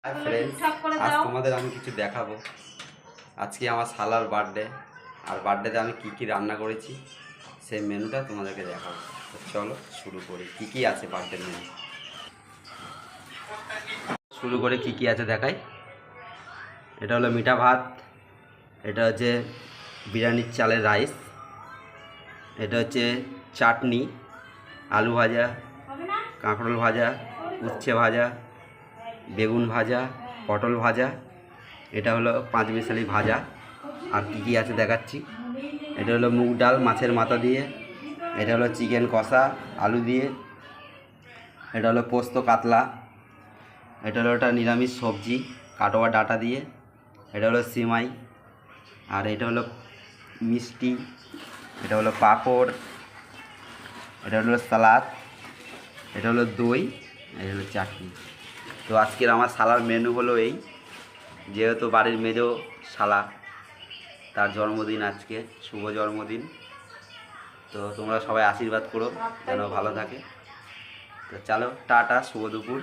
Hi friends, আজ তোমাদের আমি কিছু দেখাবো। আজকে আমার শালার বার্থডে, আর বার্থডেতে আমি কি কি রান্না করেছি সেই মেনুটা তোমাদেরকে দেখাবো। তো চলো শুরু করি। কি কি আছে বার্থডে মেনু, শুরু করে কি কি আছে দেখাই। এটা হলো মিঠা ভাত, এটা হচ্ছে বিরিয়ানির চালের রাইস, এটা হচ্ছে চাটনি, আলু ভাজা, কাঁকরোল ভাজা, উচ্ছে ভাজা, বেগুন ভাজা, পটল ভাজা, এটা হলো পাঁচমিশালি ভাজা। আর কী কী আছে দেখাচ্ছি। এটা হলো মুগ ডাল মাছের মাথা দিয়ে, এটা হলো চিকেন কষা আলু দিয়ে, এটা হলো পোস্ত কাতলা, এটা হলো একটা নিরামিষ সবজি কাটোয়া ডাঁটা দিয়ে, এটা হলো সিমাই, আর এটা হলো মিষ্টি, এটা হলো পাঁপড়, এটা হলো সালাদ, এটা হলো দই, এটা হলো চাটনি। তো আজকের আমার শালার মেনু হলো এই। যেহেতু বাড়ির মেজো শালা, তার জন্মদিন আজকে, শুভ জন্মদিন। তো তোমরা সবাই আশীর্বাদ করো যেন ভালো থাকে। তো চলো টাটা, শুভ দুপুর।